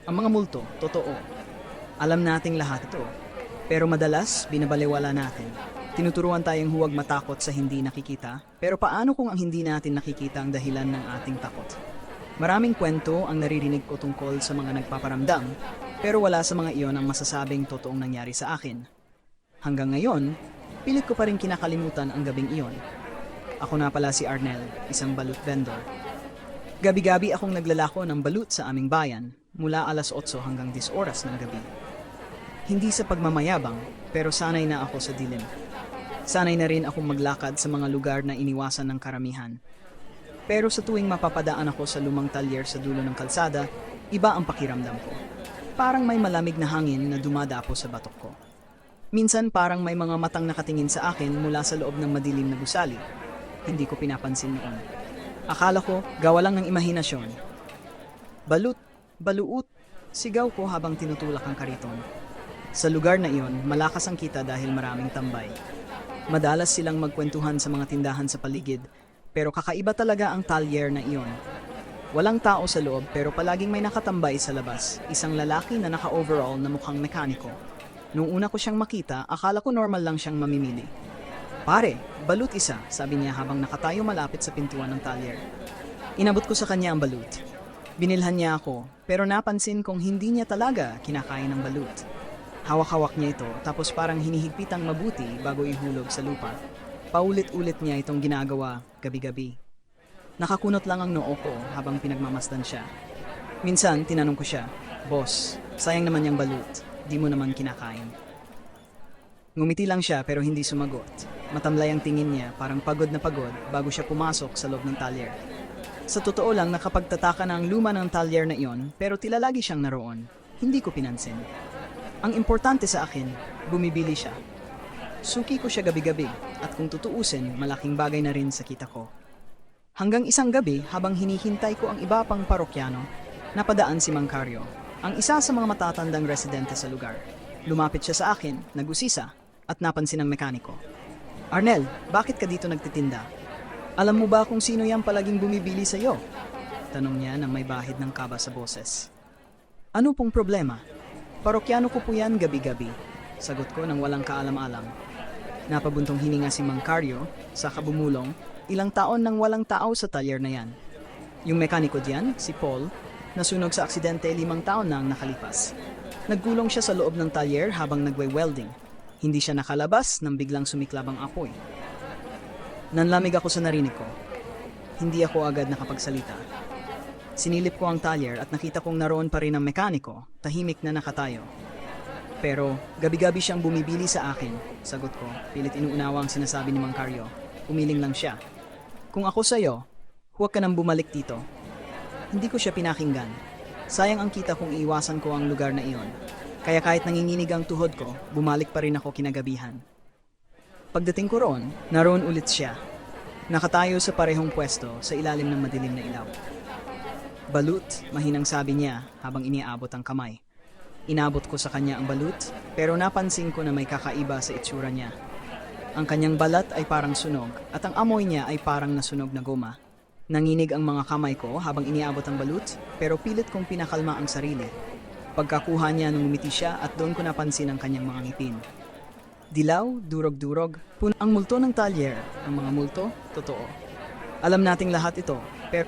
Ang mga multo, totoo. Alam nating lahat ito. Pero madalas, binabaliwala natin. Tinuturuan tayong huwag matakot sa hindi nakikita, pero paano kung ang hindi natin nakikita ang dahilan ng ating takot? Maraming kwento ang naririnig ko tungkol sa mga nagpaparamdam, pero wala sa mga iyon ang masasabing totoong nangyari sa akin. Hanggang ngayon, pilit ko pa rin kinakalimutan ang gabing iyon. Ako na pala si Arnel, isang balut vendor. Gabi-gabi akong naglalako ng balut sa aming bayan, mula alas 8 hanggang 10 oras ng gabi. Hindi sa pagmamayabang, pero sanay na ako sa dilim. Sanay na rin akong maglakad sa mga lugar na iniwasan ng karamihan. Pero sa tuwing mapapadaan ako sa lumang talyer sa dulo ng kalsada, iba ang pakiramdam ko. Parang may malamig na hangin na dumadapo sa batok ko. Minsan parang may mga matang nakatingin sa akin mula sa loob ng madilim na gusali. Hindi ko pinapansin noon. Akala ko, gawa lang ng imahinasyon. Balut, baluut, sigaw ko habang tinutulak ang kariton. Sa lugar na iyon, malakas ang kita dahil maraming tambay. Madalas silang magkwentuhan sa mga tindahan sa paligid, pero kakaiba talaga ang talyer na iyon. Walang tao sa loob pero palaging may nakatambay sa labas, isang lalaki na naka-overall na mukhang mekaniko. Nung una ko siyang makita, akala ko normal lang siyang mamimili. Pare, balut isa, sabi niya habang nakatayo malapit sa pintuan ng talyer. Inabot ko sa kanya ang balut. Binilhan niya ako, pero napansin kong hindi niya talaga kinakain ng balut. Hawak-hawak niya ito, tapos parang hinihigpitang mabuti bago ihulog sa lupa. Paulit-ulit niya itong ginagawa, gabi-gabi. Nakakunot lang ang noo ko habang pinagmamasdan siya. Minsan, tinanong ko siya, "Boss, sayang naman yung balut, di mo naman kinakain." Ngumiti lang siya pero hindi sumagot. Matamlay ang tingin niya, parang pagod na pagod bago siya pumasok sa loob ng talyer. Sa totoo lang, nakapagtataka na ang luma ng talyer na iyon, pero tila lagi siyang naroon. Hindi ko pinansin. Ang importante sa akin, bumibili siya. Suki ko siya gabi-gabi, at kung tutuusin, malaking bagay na rin sa kita ko. Hanggang isang gabi, habang hinihintay ko ang iba pang parokyano, napadaan si Mang Carlo, ang isa sa mga matatandang residente sa lugar. Lumapit siya sa akin, nag-usisa, at napansin ang mekaniko. "Arnel, bakit ka dito nagtitinda? Alam mo ba kung sino yan palaging bumibili sa iyo?" Tanong niya nang may bahid ng kaba sa boses. "Ano pong problema?" "Parokyano ko po yan gabi-gabi," sagot ko nang walang kaalam-alam. Napabuntong hininga si Mang Carlo, sa kabumulong, ilang taon nang walang tao sa talyer na yan. Yung mekaniko diyan, si Paul, nasunog sa aksidente 5 taon na ang nakalipas. Nagkulong siya sa loob ng talyer habang nagwe-welding. Hindi siya nakalabas nang biglang sumiklab ang apoy. Nanlamig ako sa narinig ko. Hindi ako agad nakapagsalita. Sinilip ko ang talyer at nakita kong naroon pa rin ang mekaniko, tahimik na nakatayo. Pero gabi-gabi siyang bumibili sa akin, sagot ko, pilit inuunawa ang sinasabi ni Mang Carlo. Umiling lang siya. "Kung ako sa'yo, huwag ka nang bumalik dito." Hindi ko siya pinakinggan. Sayang ang kita kung iiwasan ko ang lugar na iyon. Kaya kahit nanginginig ang tuhod ko, bumalik pa rin ako kinagabihan. Pagdating ko roon, naroon ulit siya. Nakatayo sa parehong pwesto sa ilalim ng madilim na ilaw. "Balut," mahinang sabi niya habang iniabot ang kamay. Inabot ko sa kanya ang balut, pero napansin ko na may kakaiba sa itsura niya. Ang kanyang balat ay parang sunog at ang amoy niya ay parang nasunog na goma. Nanginig ang mga kamay ko habang iniabot ang balut, pero pilit kong pinakalma ang sarili. Pagkakuha niya nung umiti siya at doon ko napansin ang kanyang mga ngipin. Dilaw, durog-durog, puno ang multo ng talyer. Ang mga multo, totoo. Alam nating lahat ito, pero